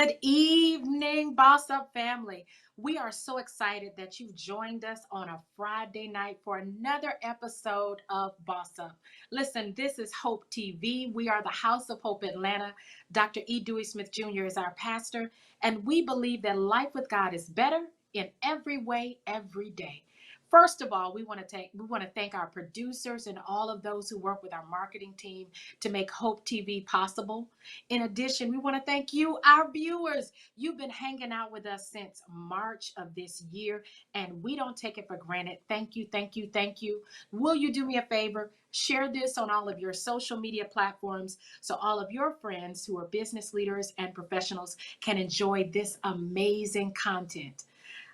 Good evening, Boss Up family. We are so excited that you've joined us on a Friday night for another episode of Boss Up. Listen, this is Hope TV. We are the House of Hope Atlanta. Dr. E. Dewey Smith Jr. is our pastor, and we believe that life with God is better in every way, every day. First of all, we want to thank our producers and all of those who work with our marketing team to make Hope TV possible. In addition, we want to thank you, our viewers. You've been hanging out with us since March of this year, and we don't take it for granted. Thank you, thank you, thank you. Will you do me a favor? Share this on all of your social media platforms so all of your friends who are business leaders and professionals can enjoy this amazing content.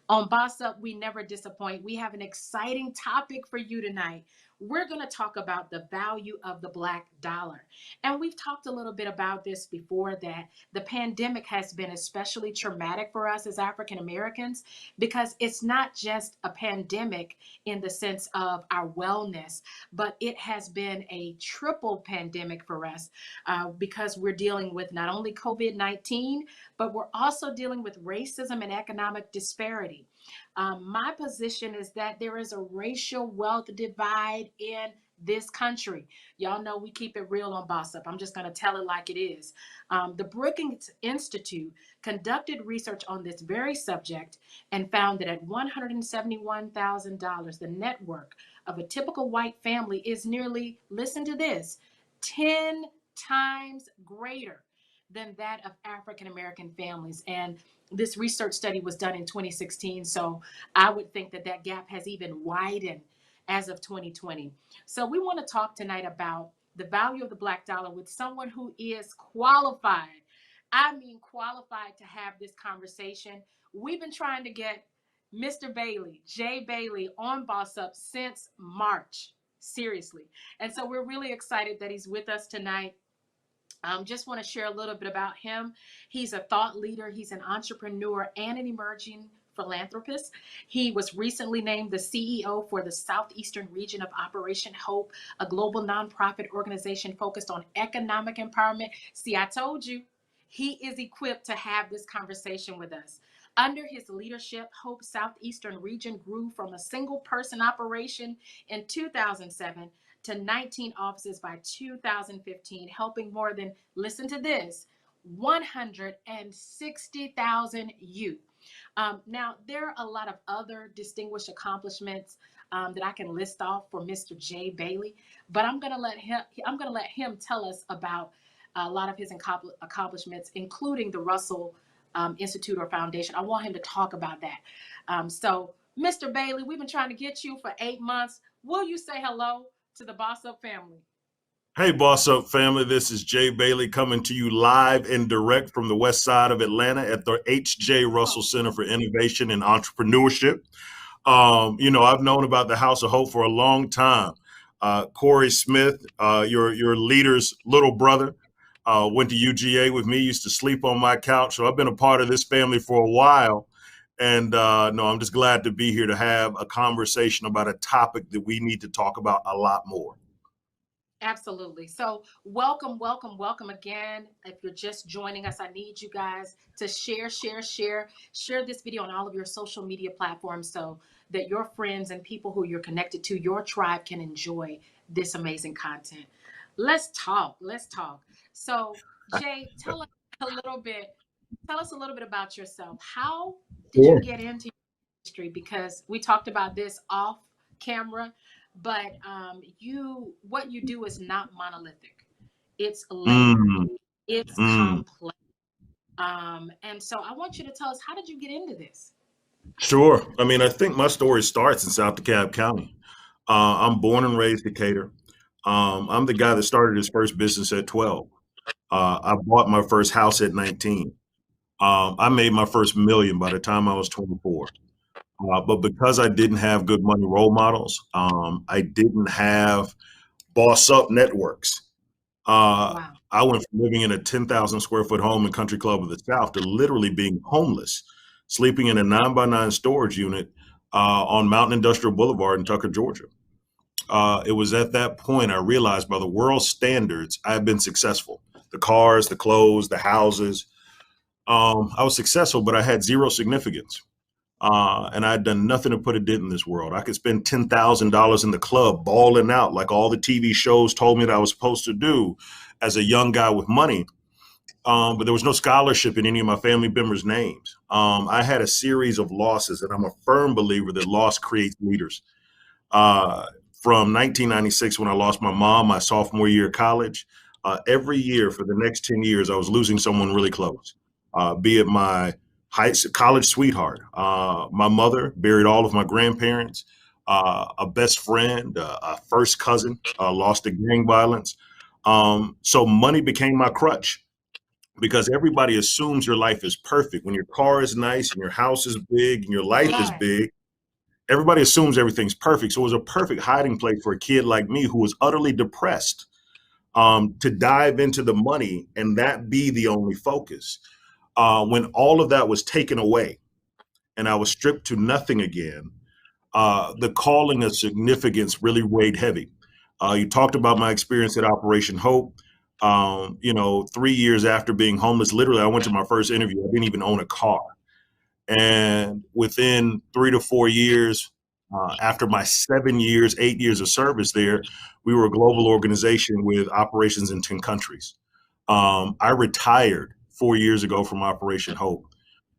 On Boss Up, we never disappoint. We have an exciting topic for you tonight. We're going to talk about the value of the Black dollar. And we've talked a little bit about this before, that the pandemic has been especially traumatic for us as African Americans because it's not just a pandemic in the sense of our wellness, but it has been a triple pandemic for us because we're dealing with not only COVID-19, but we're also dealing with racism and economic disparity. My position is that there is a racial wealth divide in this country. Y'all know we keep it real on Boss Up. I'm just going to tell it like it is. The Brookings Institute conducted research on this very subject and found that at $171,000, the net worth of a typical white family is nearly, listen to this, 10 times greater than that of African American families. And this research study was done in 2016. So I would think that that gap has even widened as of 2020. So we want to talk tonight about the value of the Black dollar with someone who is qualified. I mean, qualified to have this conversation. We've been trying to get Mr. Bailey, Jay Bailey, on Boss Up since March. Seriously. And so we're really excited that he's with us tonight. Just want to share a little bit about him. He's a thought leader, he's an entrepreneur, and an emerging philanthropist. He was recently named the CEO for the Southeastern region of Operation Hope, a global nonprofit organization focused on economic empowerment. See, I told you, he is equipped to have this conversation with us. Under his leadership, Hope Southeastern region grew from a single person operation in 2007 to 19 offices by 2015, helping more than, listen to this, 160,000 youth. Now, there are a lot of other distinguished accomplishments that I can list off for Mr. Jay Bailey, but I'm going to let him tell us about a lot of his accomplishments, including the Russell Institute or Foundation. I want him to talk about that. So, Mr. Bailey, we've been trying to get you for 8 months. Will you say hello to the Boss Up family? Hey, Boss Up family, this is Jay Bailey coming to you live and direct from the west side of Atlanta at the H.J. Russell Center for Innovation and Entrepreneurship. I've known about the House of Hope for a long time. Corey Smith, your leader's little brother, went to UGA with me, used to sleep on my couch. So I've been a part of this family for a while. And I'm just glad to be here to have a conversation about a topic that we need to talk about a lot more. Absolutely. So welcome again. If you're just joining us, I need you guys to share this video on all of your social media platforms so that your friends and people who you're connected to, your tribe, can enjoy this amazing content. Let's talk. So Jay, tell us a little bit about yourself. How did you get into industry? Because we talked about this off camera, but what you do is not monolithic. It's layered. It's complex. And so I want you to tell us, how did you get into this? Sure. I mean, I think my story starts in South DeKalb County. I'm born and raised Decatur. I'm the guy that started his first business at 12. I bought my first house at 19. I made my first million by the time I was 24. But because I didn't have good money role models, I didn't have Boss Up networks. Wow. I went from living in a 10,000 square foot home in Country Club of the South to literally being homeless, sleeping in a 9x9 storage unit on Mountain Industrial Boulevard in Tucker, Georgia. It was at that point I realized, by the world's standards, I had been successful. The cars, the clothes, the houses. I was successful, but I had zero significance. And I had done nothing to put a dent in this world. I could spend $10,000 in the club balling out like all the TV shows told me that I was supposed to do as a young guy with money. But there was no scholarship in any of my family members' names. I had a series of losses, and I'm a firm believer that loss creates leaders. Uh, from 1996, when I lost my mom my sophomore year of college, every year for the next 10 years, I was losing someone really close, be it my college sweetheart, my mother, buried all of my grandparents, a best friend, a first cousin, lost to gang violence. So money became my crutch because everybody assumes your life is perfect. When your car is nice and your house is big and your life is Yes. big, everybody assumes everything's perfect. So it was a perfect hiding place for a kid like me who was utterly depressed, to dive into the money and that be the only focus. When all of that was taken away and I was stripped to nothing again, the calling of significance really weighed heavy. You talked about my experience at Operation Hope. 3 years after being homeless, literally, I went to my first interview. I didn't even own a car. And within 3 to 4 years, after my 7 years, 8 years of service there, we were a global organization with operations in 10 countries. I retired 4 years ago from Operation Hope,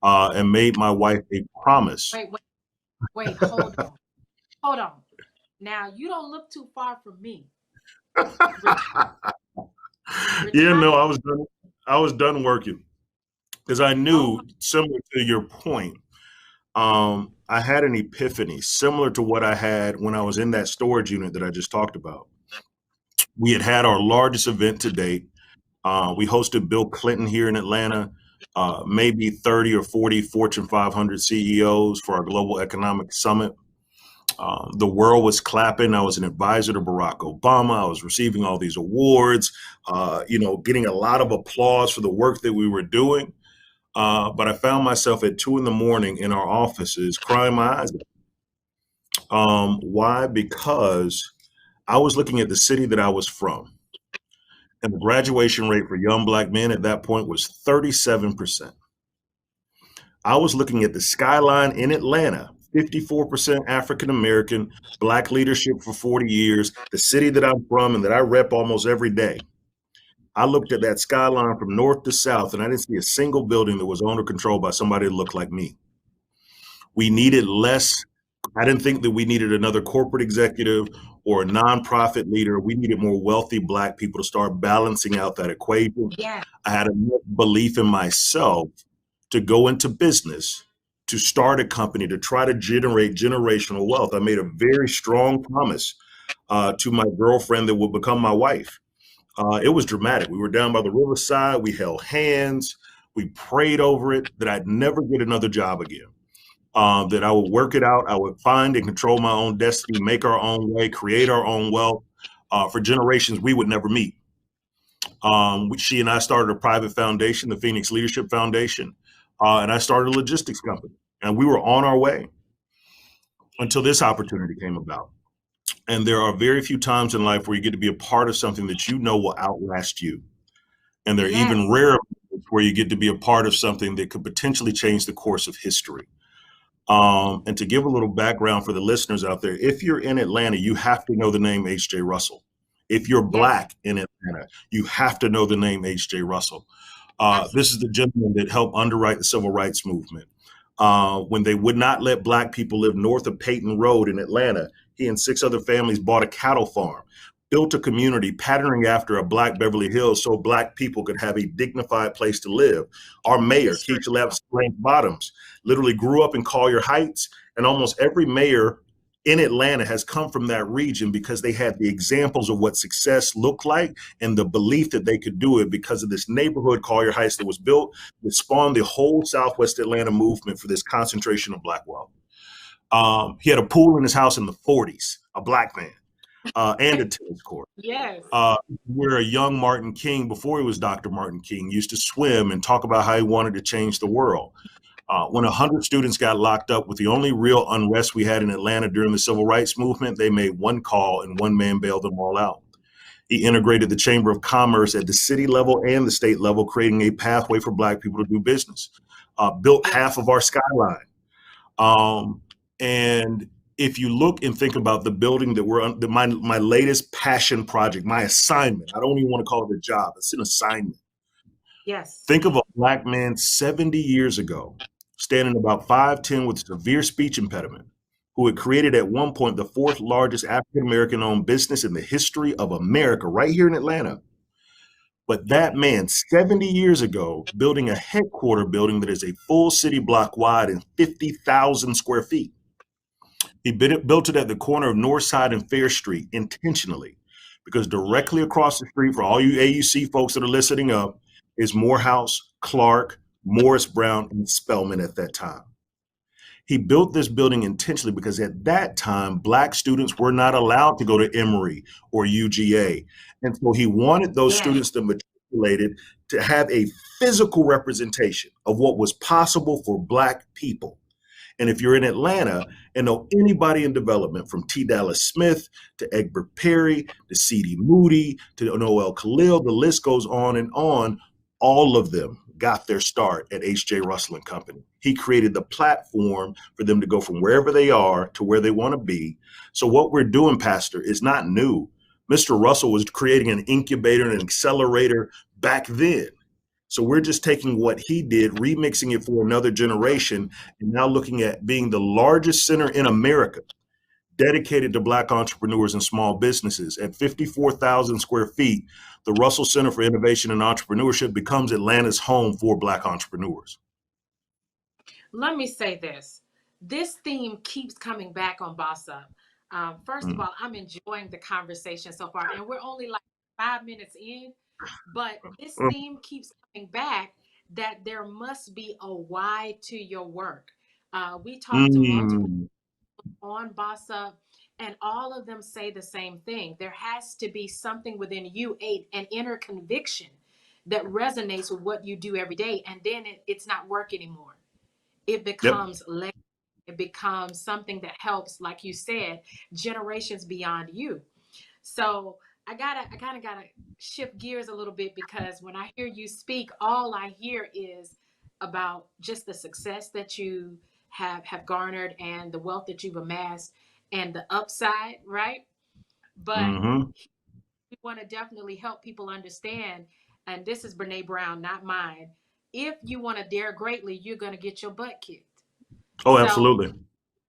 and made my wife a promise. Wait, wait, wait, hold on. Hold on. Now, you don't look too far from me. Yeah, no, Retire. I was done working because I Oh, knew, similar to your point, I had an epiphany similar to what I had when I was in that storage unit that I just talked about. We had had our largest event to date. We hosted Bill Clinton here in Atlanta, maybe 30 or 40 Fortune 500 CEOs for our Global Economic Summit. The world was clapping. I was an advisor to Barack Obama. I was receiving all these awards, getting a lot of applause for the work that we were doing. But I found myself at 2 in the morning in our offices crying my eyes out. Why? Because I was looking at the city that I was from, and the graduation rate for young black men at that point was 37%. I was looking at the skyline in Atlanta, 54% African American, black leadership for 40 years, the city that I'm from and that I rep almost every day. I looked at that skyline from north to south, and I didn't see a single building that was owned or controlled by somebody that looked like me. We needed less. I didn't think that we needed another corporate executive or a nonprofit leader. We needed more wealthy black people to start balancing out that equation. yeah. I had enough belief in myself to go into business, to start a company, to try to generate generational wealth. I made a very strong promise to my girlfriend that would become my wife. It was dramatic. We were down by the riverside. We held hands. We prayed over it that I'd never get another job again. That I would work it out. I would find and control my own destiny, make our own way, create our own wealth for generations we would never meet. She and I started a private foundation, the Phoenix Leadership Foundation, and I started a logistics company. And we were on our way until this opportunity came about. And there are very few times in life where you get to be a part of something that you know will outlast you. And there are Yes. even rarer moments where you get to be a part of something that could potentially change the course of history. And to give a little background for the listeners out there, if you're in Atlanta, you have to know the name H.J. Russell. If you're Yes. black in Atlanta, you have to know the name H.J. Russell. Absolutely. This is the gentleman that helped underwrite the civil rights movement. When they would not let black people live north of Peyton Road in Atlanta, he and 6 other families bought a cattle farm, built a community patterning after a black Beverly Hills so black people could have a dignified place to live. Our mayor, History. Keisha Lance Bottoms, literally grew up in Collier Heights, and almost every mayor in Atlanta has come from that region because they had the examples of what success looked like and the belief that they could do it because of this neighborhood, Collier Heights, that was built that spawned the whole Southwest Atlanta movement for this concentration of black wealth. He had a pool in his house in the 40s, a black man, and a tennis court. Yes. Where a young Martin King, before he was Dr. Martin King, used to swim and talk about how he wanted to change the world. When 100 students got locked up with the only real unrest we had in Atlanta during the civil rights movement, they made one call and one man bailed them all out. He integrated the Chamber of Commerce at the city level and the state level, creating a pathway for Black people to do business. Built Yeah. half of our skyline. And if you look and think about the building that we're on, my latest passion project, my assignment, I don't even want to call it a job, it's an assignment. Yes. Think of a Black man 70 years ago, standing about 5'10" with severe speech impediment, who had created at one point the fourth largest African American owned business in the history of America, right here in Atlanta. But that man, 70 years ago, building a headquarter building that is a full city block wide and 50,000 square feet. He built it at the corner of Northside and Fair Street intentionally, because directly across the street, for all you AUC folks that are listening up, is Morehouse, Clark, Morris Brown, and Spelman at that time. He built this building intentionally because at that time, Black students were not allowed to go to Emory or UGA. And so he wanted those students to matriculate to have a physical representation of what was possible for Black people. And if you're in Atlanta and know anybody in development, from T. Dallas Smith to Egbert Perry to C.D. Moody to Noel Khalil, the list goes on and on, all of them got their start at H.J. Russell and Company. He created the platform for them to go from wherever they are to where they want to be. So what we're doing, Pastor, is not new. Mr. Russell was creating an incubator and an accelerator back then. So we're just taking what he did, remixing it for another generation, and now looking at being the largest center in America dedicated to Black entrepreneurs and small businesses. At 54,000 square feet, the Russell Center for Innovation and Entrepreneurship becomes Atlanta's home for Black entrepreneurs. Let me say this. This theme keeps coming back on Boss Up. First of all, I'm enjoying the conversation so far, and we're only like 5 minutes in, but this theme keeps coming back, that there must be a why to your work. We talked to multiple on Boss Up, and all of them say the same thing. There has to be something within you, an inner conviction that resonates with what you do every day, and then it's not work anymore. It becomes it becomes something that helps, like you said, generations beyond you. So I kind of gotta shift gears a little bit, because when I hear you speak, all I hear is about just the success that you have garnered and the wealth that you've amassed and the upside, right? But we want to definitely help people understand, and this is Brene Brown, not mine. If you want to dare greatly, you're going to get your butt kicked. Oh, absolutely.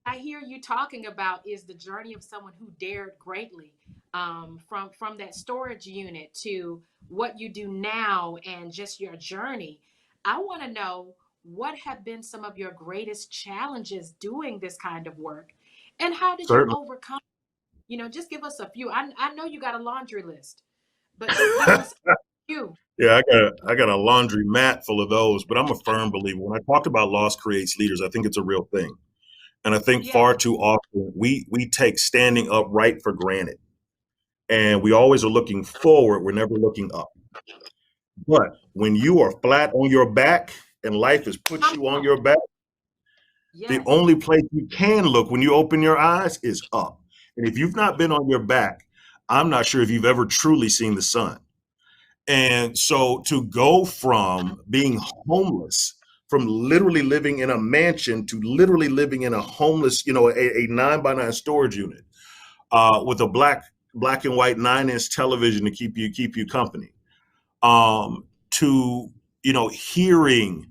I hear you talking about is the journey of someone who dared greatly, from that storage unit to what you do now and just your journey. I want to know, what have been some of your greatest challenges doing this kind of work, and how did you overcome? Just give us a few. I know you got a laundry list, but just give us a few. Yeah, I got a laundry mat full of those, but I'm a firm believer. When I talk about loss creates leaders, I think it's a real thing. And I think far too often we take standing upright for granted. And we always are looking forward, we're never looking up. But when you are flat on your back and life has put you on your back, the only place you can look when you open your eyes is up. And if you've not been on your back, I'm not sure if you've ever truly seen the sun. And so to go from being homeless, from literally living in a mansion to literally living in a homeless, a 9x9 storage unit with a black and white 9-inch television to keep you company, to hearing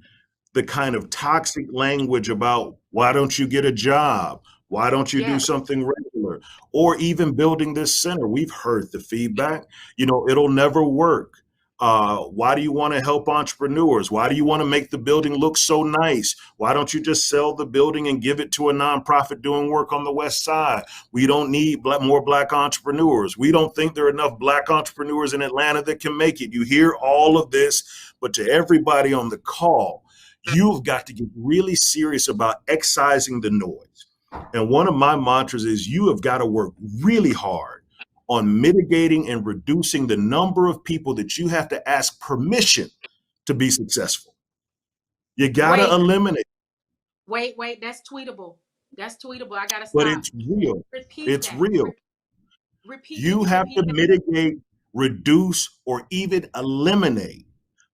the kind of toxic language about, why don't you get a job? Why don't you do something regular? Or even building this center. We've heard the feedback, it'll never work. Why do you want to help entrepreneurs? Why do you want to make the building look so nice? Why don't you just sell the building and give it to a nonprofit doing work on the West Side? We don't need more Black entrepreneurs. We don't think there are enough Black entrepreneurs in Atlanta that can make it. You hear all of this, but to everybody on the call, you've got to get really serious about excising the noise. And one of my mantras is, you have got to work really hard on mitigating and reducing the number of people that you have to ask permission to be successful. You got to eliminate. Wait, that's tweetable. I got to stop. But it's real. Repeat it's that. real. Repeat. You have to mitigate reduce, or even eliminate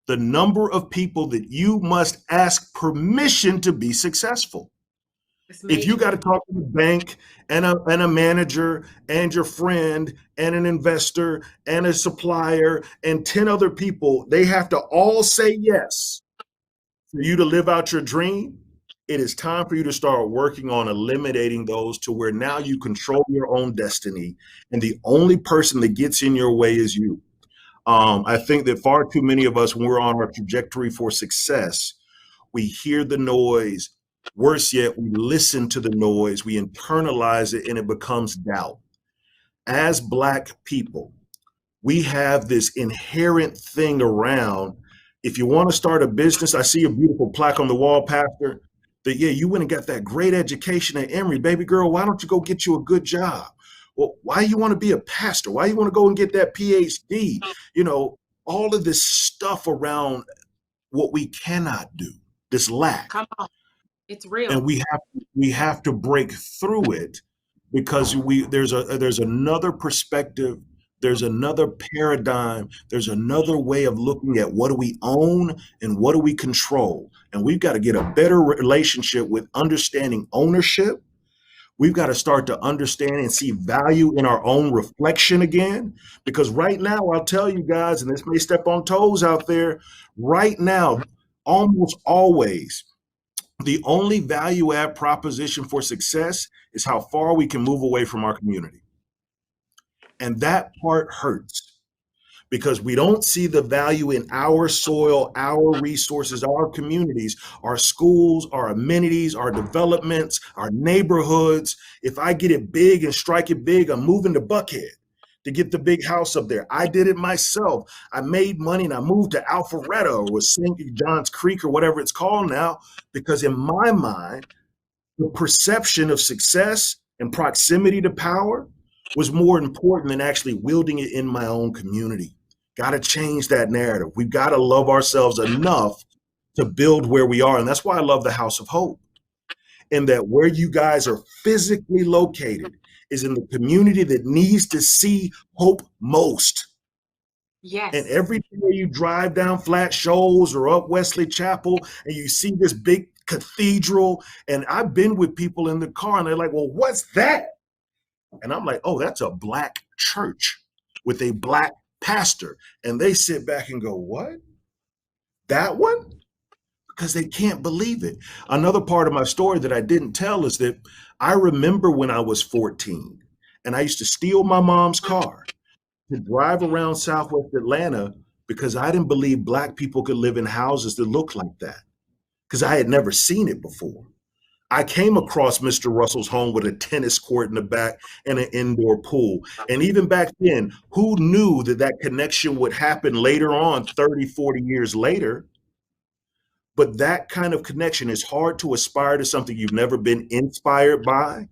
the number of people that you must ask permission to be successful. It's If you got major. to talk to the bank and a manager and your friend and an investor and a supplier and 10 other people, they have to all say yes for you to live out your dream. It is time for you to start working on eliminating those to where now you control your own destiny. And the only person that gets in your way is you. I think that far too many of us, when we're on our trajectory for success, we hear the noise. Worse yet, we listen to the noise, we internalize it, and it becomes doubt. As Black people, we have this inherent thing around. If you want to start a business, I see a beautiful plaque on the wall, Pastor, that, yeah, you went and got that great education at Emory. Baby girl, why don't you go get you a good job? Well, why you want to be a pastor? Why you want to go and get that PhD? You know, all of this stuff around what we cannot do, this lack. Come on. It's And real. we have to break through it, because there's another perspective, there's another paradigm, there's another way of looking at what do we own and what do we control. And we've got to get a better relationship with understanding ownership. We've got to start to understand and see value in our own reflection again. Because right now, I'll tell you guys, and this may step on toes out there, right now, almost always, the only value add proposition for success is how far we can move away from our community. And that part hurts, because we don't see the value in our soil, our resources, our communities, our schools, our amenities, our developments, our neighborhoods. If I get it big and strike it big, I'm moving to Buckhead to get the big house up there. I did it myself. I made money and I moved to Alpharetta or St. John's Creek or whatever it's called now, because in my mind, the perception of success and proximity to power was more important than actually wielding it in my own community. Got to change that narrative. We've got to love ourselves enough to build where we are. And that's why I love the House of Hope, in that where you guys are physically located is in the community that needs to see hope most. And Yes. every day you drive down Flat Shoals or up Wesley Chapel and you see this big cathedral, and I've been with people in the car and they're like, well, what's that? And I'm like, oh, that's a Black church with a Black pastor. And they sit back and go, what? That one? Because they can't believe it. Another part of my story that I didn't tell is that I remember when I was 14 and I used to steal my mom's car to drive around Southwest Atlanta, because I didn't believe Black people could live in houses that looked like that, because I had never seen it before. I came across Mr. Russell's home with a tennis court in the back and an indoor pool. And even back then, who knew that that connection would happen later on, 30, 40 years later? But that kind of connection is hard to aspire to something you've never been inspired by.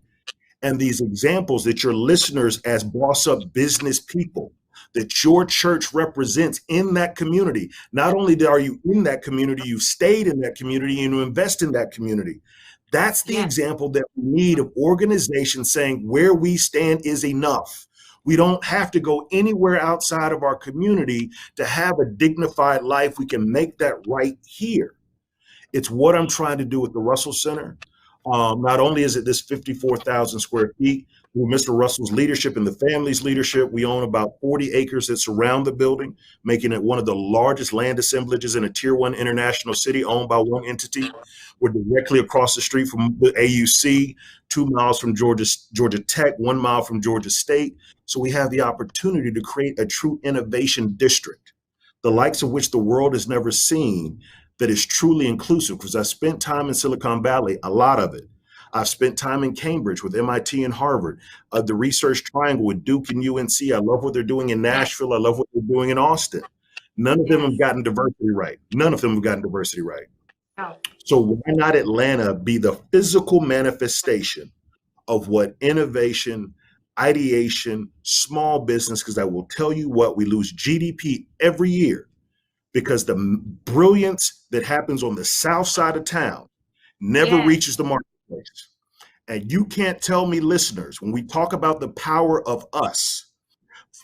And these examples that your listeners, as boss up business people, that your church represents in that community, not only are you in that community, you stayed in that community and you invest in that community. That's the Yes. example that we need of organizations saying where we stand is enough. We don't have to go anywhere outside of our community to have a dignified life. We can make that right here. It's what I'm trying to do with the Russell Center. Not only is it this 54,000 square feet, through Mr. Russell's leadership and the family's leadership, we own about 40 acres that surround the building, making it one of the largest land assemblages in a Tier 1 international city owned by one entity. We're directly across the street from the AUC, 2 miles from Georgia Tech, 1 mile from Georgia State. So we have the opportunity to create a true innovation district, the likes of which the world has never seen, that is truly inclusive. Because I spent time in Silicon Valley, a lot of it. I've spent time in Cambridge with MIT and Harvard, the Research Triangle with Duke and UNC. I love what they're doing in Nashville. I love what they're doing in Austin. None of them have Yes. gotten diversity right. None of them have gotten diversity right. No. So why not Atlanta be the physical manifestation of what innovation, ideation, small business, because I will tell you what, we lose GDP every year because the brilliance that happens on the south side of town never Yes. reaches the marketplace. And you can't tell me, listeners, when we talk about the power of us,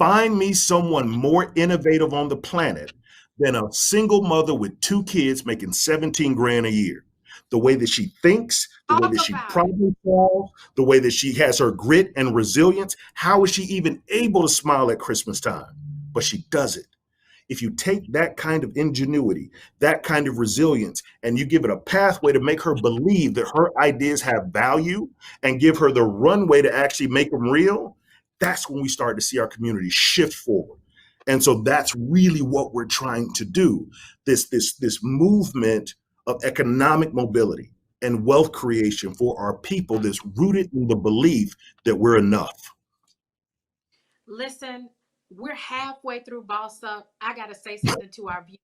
Find me someone more innovative on the planet than a single mother with 2 kids making 17 grand a year. The way that she thinks, the way Talk that she about it. problem solves, the way that she has her grit and resilience. How is she even able to smile at Christmas time? But she does it. If you take that kind of ingenuity, that kind of resilience, and you give it a pathway to make her believe that her ideas have value and give her the runway to actually make them real, that's when we start to see our community shift forward. And so that's really what we're trying to do. This movement of economic mobility and wealth creation for our people that's rooted in the belief that we're enough. Listen, we're halfway through Boss Up. I got to say something to our viewers.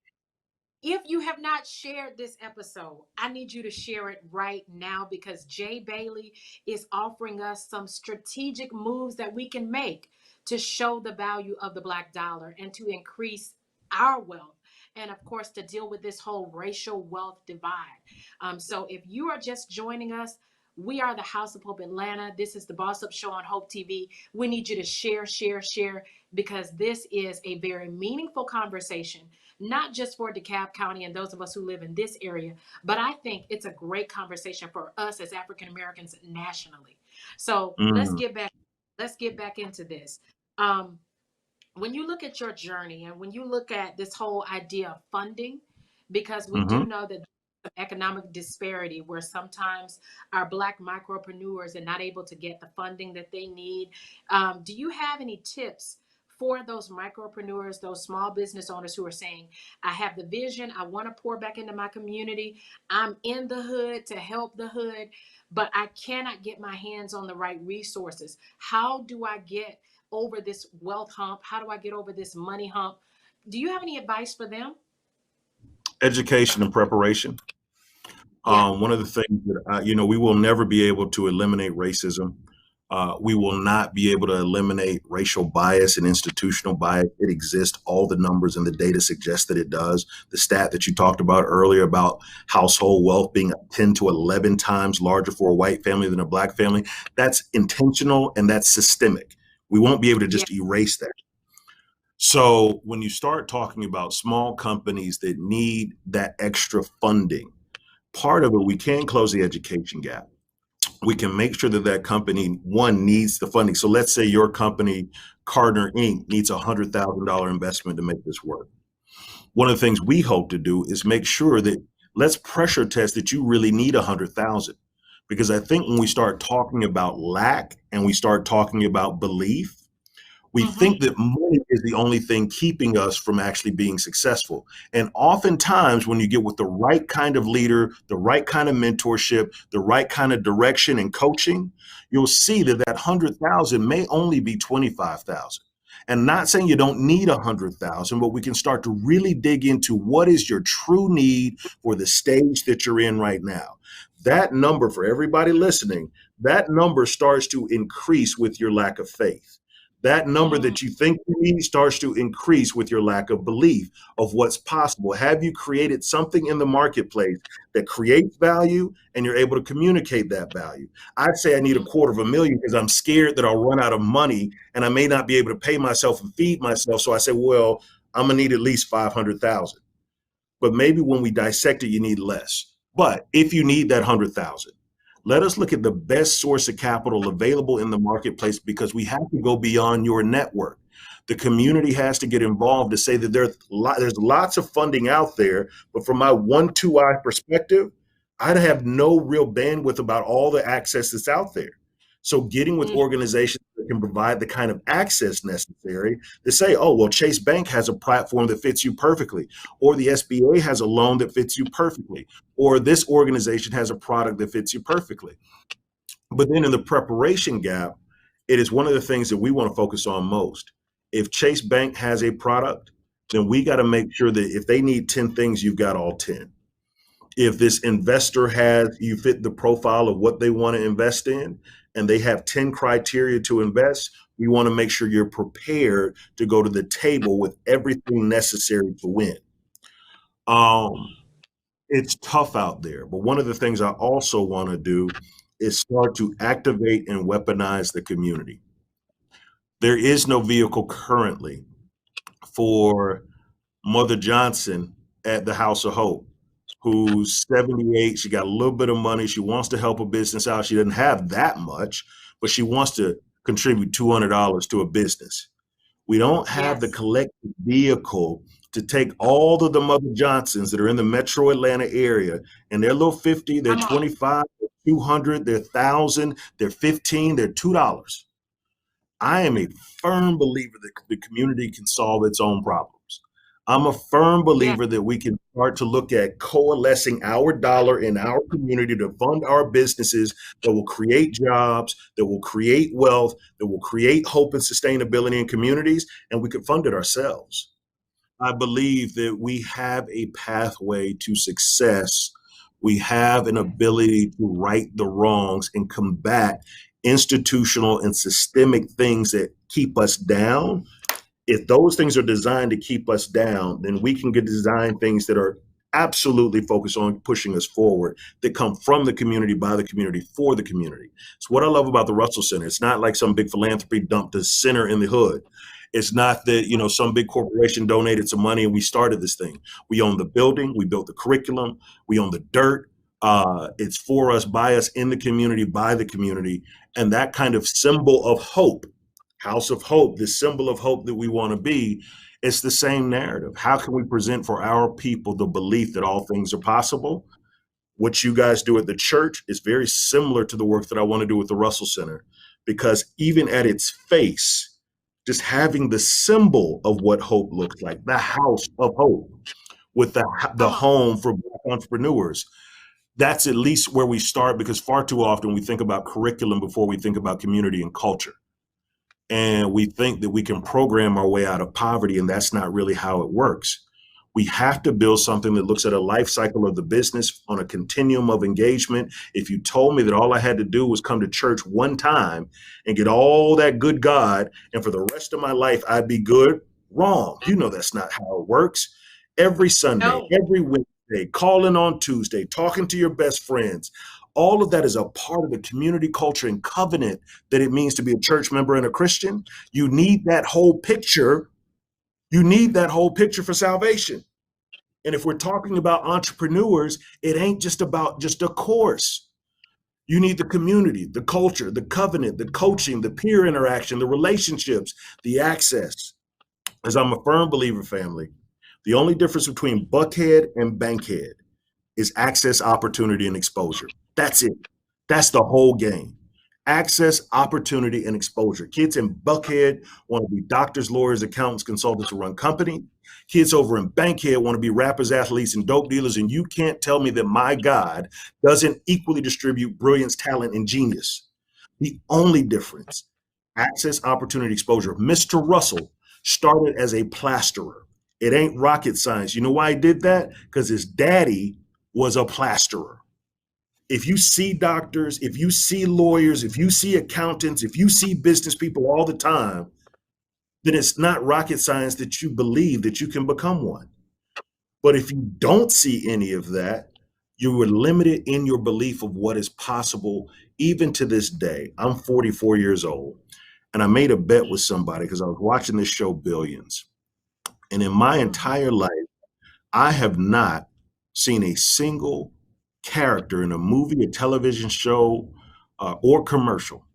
If you have not shared this episode, I need you to share it right now because Jay Bailey is offering us some strategic moves that we can make to show the value of the Black dollar and to increase our wealth. And of course, to deal with this whole racial wealth divide. So if you are just joining us, we are the House of Hope Atlanta. This is the Boss Up Show on Hope TV. We need you to share, share, share, because this is a very meaningful conversation, not just for DeKalb County and those of us who live in this area, but I think it's a great conversation for us as African Americans nationally. So Mm, let's get back into this. Um, when you look at your journey and when you look at this whole idea of funding, because we do mhm. know that economic disparity where sometimes our Black micropreneurs are not able to get the funding that they need. Do you have any tips for those micropreneurs, those small business owners who are saying, I have the vision, I want to pour back into my community, I'm in the hood to help the hood, but I cannot get my hands on the right resources? How do I get over this wealth hump? How do I get over this money hump? Do you have any advice for them? Education and preparation. Yeah. One of the things that we will never be able to eliminate racism. We will not be able to eliminate racial bias and institutional bias. It exists. All the numbers and the data suggest that it does. The stat that you talked about earlier about household wealth being 10 to 11 times larger for a white family than a Black family, that's intentional and that's systemic. We won't be able to Yeah. just erase that. So when you start talking about small companies that need that extra funding, part of it, we can close the education gap. We can make sure that that company, one, needs the funding. So let's say your company, Cardner Inc., needs $100,000 investment to make this work. One of the things we hope to do is make sure that let's pressure test that you really need 100,000. Because I think when we start talking about lack and we start talking about belief, we Mm-hmm. think that money is the only thing keeping us from actually being successful. And oftentimes, when you get with the right kind of leader, the right kind of mentorship, the right kind of direction and coaching, you'll see that that 100,000 may only be 25,000. And not saying you don't need 100,000, but we can start to really dig into what is your true need for the stage that you're in right now. That number, for everybody listening, that number starts to increase with your lack of faith. That number Mm. that you think you need starts to increase with your lack of belief of what's possible. Have you created something in the marketplace that creates value and you're able to communicate that value? I'd say I need a Mm. quarter of a million because I'm scared that I'll run out of money and I may not be able to pay myself and feed myself. So I say, well, I'm gonna need at least 500,000. But maybe when we dissect it, you need less. But if you need that 100,000, let us look at the best source of capital available in the marketplace because we have to go beyond your network. The community has to get involved to say that there's lots of funding out there, but from my one, two eye perspective, I'd have no real bandwidth about all the access that's out there. So getting with Mm. organizations that can provide the kind of access necessary to say, oh, well, Chase Bank has a platform that fits you perfectly, or the SBA has a loan that fits you perfectly, or this organization has a product that fits you perfectly. But then in the preparation gap, it is one of the things that we want to focus on most. If Chase Bank has a product, then we got to make sure that if they need 10 things, you've got all 10. If this investor has, you fit the profile of what they want to invest in, and they have 10 criteria to invest, we want to make sure you're prepared to go to the table with everything necessary to win. Um, it's tough out there, but one of the things I also want to do is start to activate and weaponize the community. There is no vehicle currently for Mother Johnson at the House of Hope, who's 78. She got a little bit of money. She wants to help a business out. She doesn't have that much, but she wants to contribute $200 to a business. We don't have the Yes. collective vehicle to take all of the Mother Johnsons that are in the metro Atlanta area, and they're little 50, they're Come on. 25, they're 200, they're 1,000, they're 15, they're $2. I am a firm believer that the community can solve its own problems. I'm a firm Yes. believer that we can start to look at coalescing our dollar in our community to fund our businesses that will create jobs, that will create wealth, that will create hope and sustainability in communities, and we can fund it ourselves. I believe that we have a pathway to success. We have an ability to right the wrongs and combat institutional and systemic things that keep us down. If those things are designed to keep us down, then we can get design things that are absolutely focused on pushing us forward, that come from the community, by the community, for the community. It's what I love about the Russell Center. It's not like some big philanthropy dumped a center in the hood. It's not that, some big corporation donated some money and we started this thing. We own the building, we built the curriculum, we own the dirt. It's for us, by us, in the community, by the community. And that kind of symbol of hope, House of Hope, the symbol of hope that we want to be, it's the same narrative. How can we present for our people the belief that all things are possible? What you guys do at the church is very similar to the work that I want to do with the Russell Center, because even at its face, just having the symbol of what hope looks like, the House of Hope, with the Come on. home for Black entrepreneurs, that's at least where we start, because far too often we think about curriculum before we think about community and culture. And we think that we can program our way out of poverty, and that's not really how it works. We have to build something that looks at a life cycle of the business on a continuum of engagement. If you told me that all I had to do was come to church one time and get all that good God, and for the rest of my life I'd be good, wrong. That's not how it works. Every Sunday, No. every Wednesday, calling on Tuesday, talking to your best friends, all of that is a part of the community culture and covenant that it means to be a church member and a Christian. You need that whole picture. You need that whole picture for salvation. And if we're talking about entrepreneurs, it ain't just about just a course. You need the community, the culture, the covenant, the coaching, the peer interaction, the relationships, the access. As I'm a firm believer, family, the only difference between Buckhead and Bankhead is access, opportunity, and exposure. That's it. That's the whole game. Access, opportunity, and exposure. Kids in Buckhead want to be doctors, lawyers, accountants, consultants to run company. Kids over in Bankhead want to be rappers, athletes, and dope dealers. And you can't tell me that my God doesn't equally distribute brilliance, talent, and genius. The only difference, access, opportunity, exposure. Mr. Russell started as a plasterer. It ain't rocket science. You know why he did that? Because his daddy was a plasterer. If you see doctors, if you see lawyers, if you see accountants, if you see business people all the time, then it's not rocket science that you believe that you can become one. But if you don't see any of that, you are limited in your belief of what is possible. Even to this day, I'm 44 years old, and I made a bet with somebody because I was watching this show, Billions. And in my Mhm. entire life, I have not seen a single character in a movie, a television show, or commercial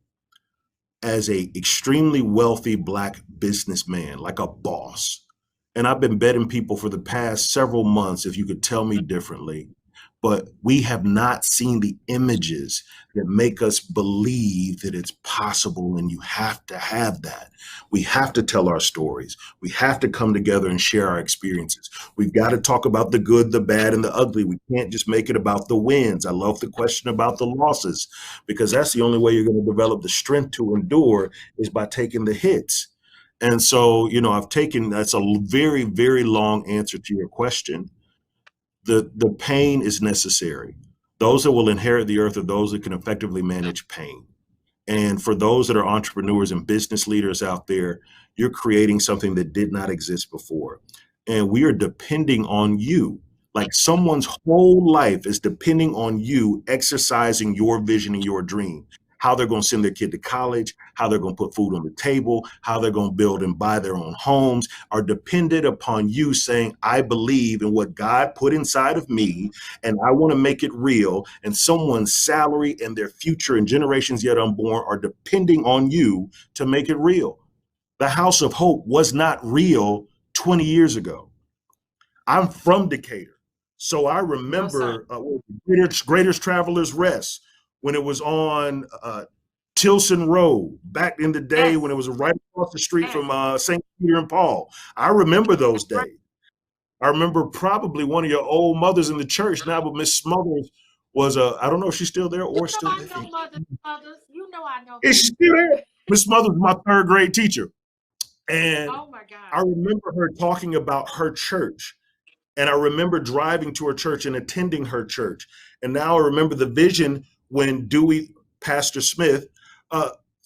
as a extremely wealthy Black businessman, like a boss. And I've been betting people for the past several months if you could tell me differently. But we have not seen the images that make us believe that it's possible, and you have to have that. We have to tell our stories. We have to come together and share our experiences. We've got to talk about the good, the bad, and the ugly. We can't just make it about the wins. I love the question about the losses, because that's the only way you're going to develop the strength to endure, is by taking the hits. And so, that's a very, very long answer to your question. The pain is necessary. Those that will inherit the earth are those that can effectively manage pain. And for those that are entrepreneurs and business leaders out there, you're creating something that did not exist before. And we are depending on you. Like, someone's whole life is depending on you exercising your vision and your dream. how they're going to send their kid to college, how they're going to put food on the table, how they're going to build and buy their own homes, are dependent upon you saying, I believe in what God put inside of me, and I want to make it real. And someone's salary and their future and generations yet unborn are depending on you to make it real. The House of Hope was not real 20 years ago. I'm from Decatur. So I remember Greater Travelers Rest when it was on Tilson Road back in the day, when it was right across the street from St. Peter and Paul. I remember those days. I remember probably one of your old mothers in the church now, but Miss Smothers was I don't know if she's still there or still living. I know mothers. You know I know. Is she still there? Miss Smothers was my third grade teacher. And oh my God. I remember her talking about her church. And I remember driving to her church and attending her church. And now I remember the vision when Pastor Smith,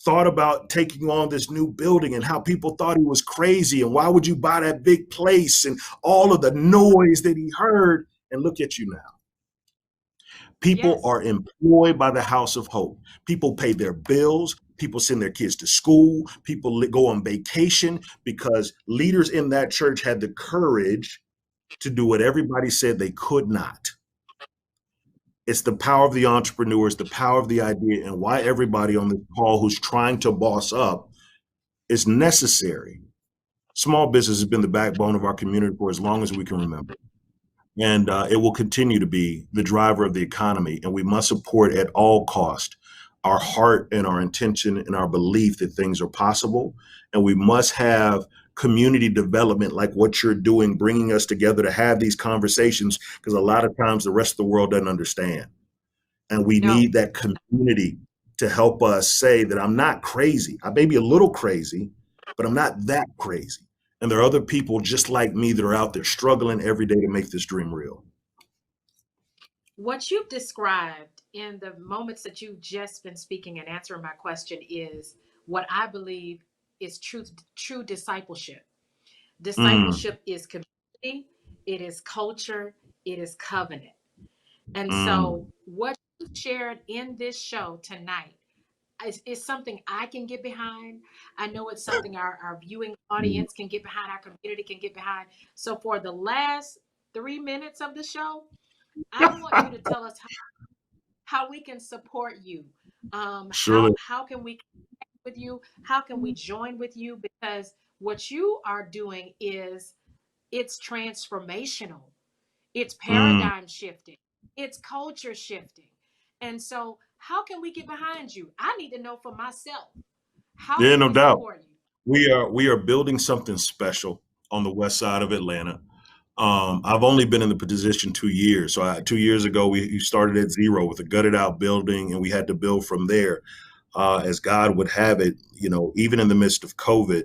thought about taking on this new building and how people thought he was crazy. And why would you buy that big place and all of the noise that he heard? And look at you now. People are employed by the House of Hope. People pay their bills. People send their kids to school. People go on vacation because leaders in that church had the courage to do what everybody said they could not. It's the power of the entrepreneurs, the power of the idea, and why everybody on this call who's trying to boss up is necessary. Small business has been the backbone of our community for as long as we can remember. And it will continue to be the driver of the economy. And we must support at all cost our heart and our intention and our belief that things are possible. And we must have community development like what you're doing, bringing us together to have these conversations, because a lot of times the rest of the world doesn't understand. And we need that community to help us say that I'm not crazy. I may be a little crazy, but I'm not that crazy. And there are other people just like me that are out there struggling every day to make this dream real. What you've described in the moments that you've just been speaking and answering my question is what I believe is true discipleship. Discipleship is community, it is culture, it is covenant. And so what you shared in this show tonight is something I can get behind. I know it's something our viewing audience can get behind, our community can get behind. So for the last 3 minutes of the show, I want you to tell us how we can support you. How can we connect with you? How can we join with you? Because what you are doing it's transformational. It's paradigm shifting. It's culture shifting. And so how can we get behind you? I need to know for myself. How can no we doubt. support you? We are building something special on the west side of Atlanta. I've only been in the position 2 years. So 2 years ago, we started at zero with a gutted out building, and we had to build from there. As God would have it, even in the midst of COVID,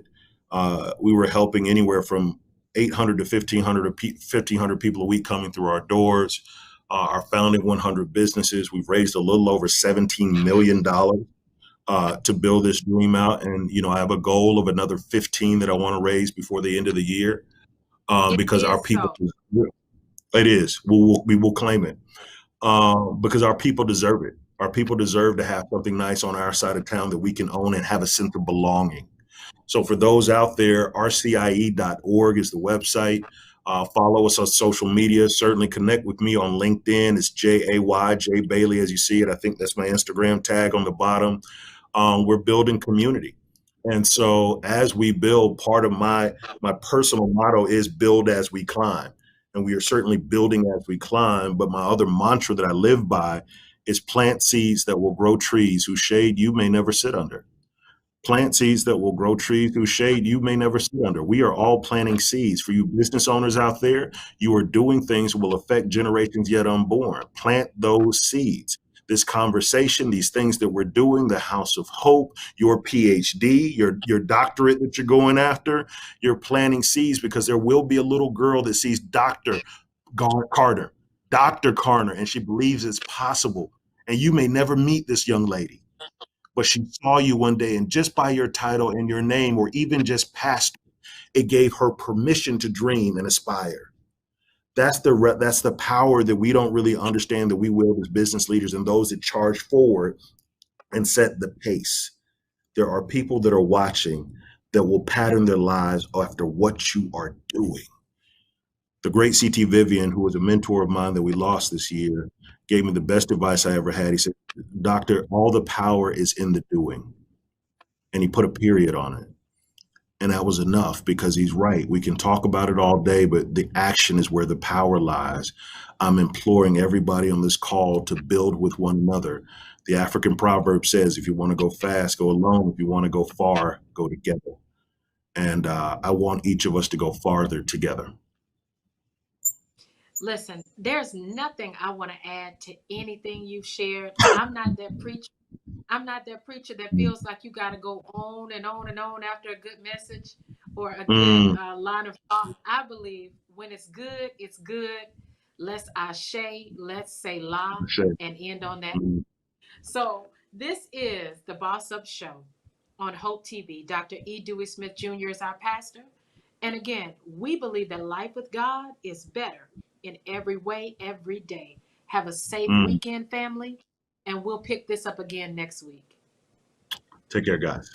we were helping anywhere from 800 to 1,500 people a week coming through our doors. Our founding 100 businesses. We've raised a little over $17 million to build this dream out. And, I have a goal of another 15 that I want to raise before the end of the year. Because our people, it is, we will claim it, because our people deserve it. Our people deserve to have something nice on our side of town that we can own and have a sense of belonging. So for those out there, rcie.org is the website. Follow us on social media. Certainly connect with me on LinkedIn. It's JAY, Jay Bailey, as you see it. I think that's my Instagram tag on the bottom. We're building community. And so as we build, part of my personal motto is build as we climb. And we are certainly building as we climb. But my other mantra that I live by is plant seeds that will grow trees whose shade you may never sit under. Plant seeds that will grow trees whose shade you may never sit under. We are all planting seeds. For you business owners out there, you are doing things that will affect generations yet unborn. Plant those seeds. This conversation, these things that we're doing, the House of Hope, your PhD, your doctorate that you're going after, you're planting seeds, because there will be a little girl that sees Dr. Carter, and she believes it's possible. And you may never meet this young lady, but she saw you one day, and just by your title and your name, or even just pastor, it gave her permission to dream and aspire. That's the power that we don't really understand, that we wield as business leaders and those that charge forward and set the pace. There are people that are watching that will pattern their lives after what you are doing. The great CT Vivian, who was a mentor of mine that we lost this year, gave me the best advice I ever had. He said, "Doctor, all the power is in the doing." And he put a period on it. And that was enough, because he's right. We can talk about it all day, but the action is where the power lies. I'm imploring everybody on this call to build with one another. The African proverb says, if you want to go fast, go alone. If you want to go far, go together. And I want each of us to go farther together. Listen, there's nothing I want to add to anything you've shared. I'm not that preacher. I'm not that preacher that feels like you got to go on and on and on after a good message or a good Mm, line of thought. I believe when it's good, it's good. Let's ashe, let's say la, Shay. and end on that. Mm. So this is the Boss Up Show on Hope TV. Dr. E. Dewey Smith Jr. is our pastor. And again, we believe that life with God is better in every way, every day. Have a safe Mm. weekend, family, and we'll pick this up again next week. Take care, guys.